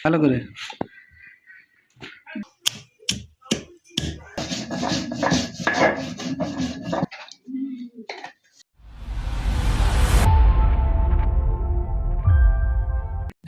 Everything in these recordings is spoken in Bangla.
ভালো করে।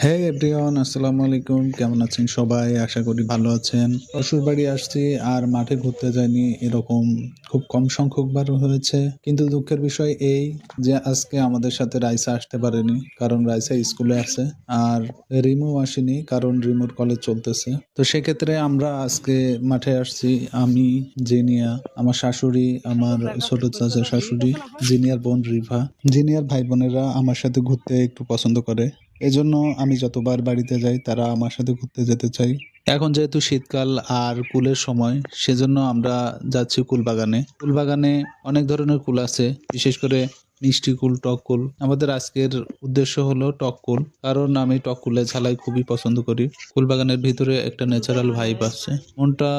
হে এভরিওয়ান, আসসালামু আলাইকুম। কেমন আছেন সবাই? আশা করি ভালো আছেন। শ্বশুরবাড়ি আসছি আর মাঠে ঘুরতে যাইনি, এরকম খুব কম সংখ্যক বার হয়েছে। কিন্তু দুঃখের বিষয় এই যে আজকে আমাদের সাথে রাইসা আসতে পারেনি, কারণ রাইসা স্কুলে আছে। আর রিমু আসেনি, কারণ রিমুর কলেজ চলতেছে। তো সেক্ষেত্রে আমরা আজকে মাঠে আসছি, আমি, জিনিয়া, আমার শাশুড়ি, আমার ছোট চাচা শাশুড়ি, জিনিয়ার বোন রিভা। জিনিয়ার ভাই বোনেরা আমার সাথে ঘুরতে একটু পছন্দ করে, এজন্য আমি যতবার বাড়িতে যাই তারা আমার সাথে ঘুরতে যেতে চাই। এখন যেহেতু শীতকাল আর কুলের সময়, সেজন্য আমরা যাচ্ছি কুলবাগানে। কুলবাগানে অনেক ধরনের কুল আছে, বিশেষ করে মিষ্টি কুল, টক কুল। আমাদের আজকের উদ্দেশ্য হলো টক কুল, কারণ আমি টক কুলের ঝালাই খুবই পছন্দ করি। কুলবাগানের ভিতরে একটা ন্যাচারাল ভাইব আছে, মনটা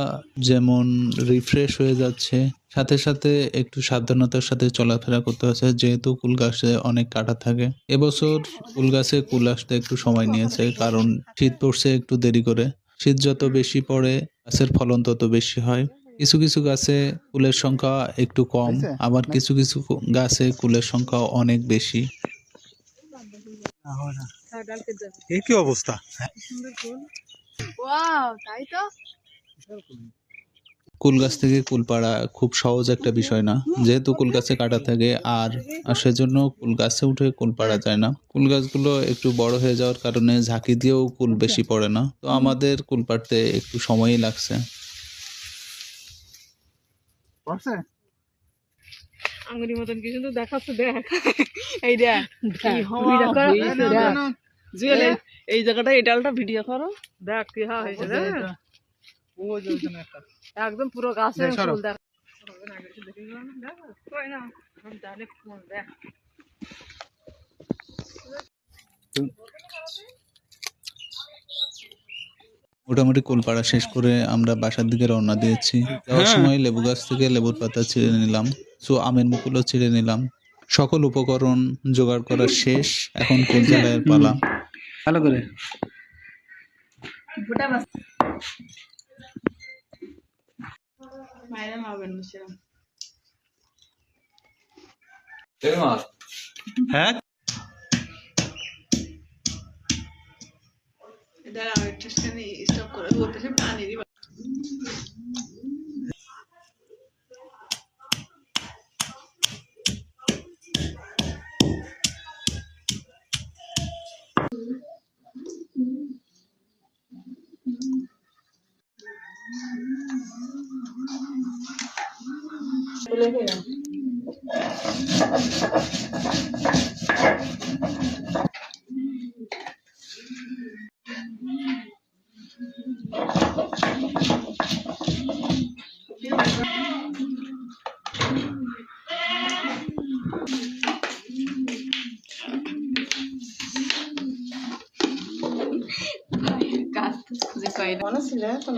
যেমন রিফ্রেশ হয়ে যাচ্ছে, সাথে সাথে একটু সাবধানতার সাথে চলাফেরা করতে হচ্ছে, যেহেতু কুল গাছে অনেক কাঁটা থাকে। এবছর কুল গাছে কুল আসতে একটু সময় নিয়েছে, কারণ শীত পড়ছে একটু দেরি করে। শীত যত বেশি পড়ে গাছের ফলন তত বেশি হয়। কিছু কিছু গাছে কুলের সংখ্যা একটু কম, আবার কিছু কিছু গাছে কুলের সংখ্যা অনেক বেশি। এই কি অবস্থা? কুল গাছ থেকে কুল পাড়া খুব সহজ একটা বিষয় না, যেহেতু কুল গাছে কাটা থাকে, আর সেজন্য কুল গাছে উঠে কুল পাড়া যায় না। কুল গাছগুলো একটু বড় হয়ে যাওয়ার কারণে ঝাঁকি দিয়েও কুল বেশি পড়ে না, তো আমাদের কুল পাড়তে একটু সময়ই লাগছে। আঙ্গুরি মতন কি সুন্দর দেখাচ্ছে, দেখ এই দেখ এই জায়গাটা এই ডালটা ভিডিও করো, দেখ কি হয়েছে, একদম পুরো গাছের ফুল দেখ। মোটামুটি কুল পাড়া শেষ করে আমরা বাসার দিকে রওনা দিয়েছি। যাওয়ার সময় লেবু গাছ থেকে লেবুর পাতা ছিঁড়ে নিলাম, আমের মুকুলও ছিঁড়ে নিলাম। সকল উপকরণ জোগাড় করা শেষ, এখন কুল জ্বালাইয়ের পালা। ভালো করে। হ্যাঁ, মনে ছিল তো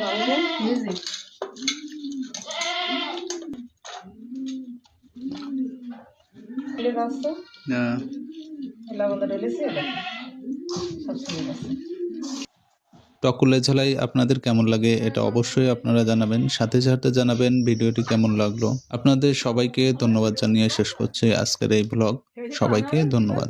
টকুলের ঝালাই আপনাদের কেমন লাগে এটা অবশ্যই আপনারা জানাবেন, সাথে সাথে জানাবেন ভিডিওটি কেমন লাগলো। আপনাদের সবাইকে ধন্যবাদ জানিয়ে শেষ করছি আজকের এই ব্লগ। সবাইকে ধন্যবাদ।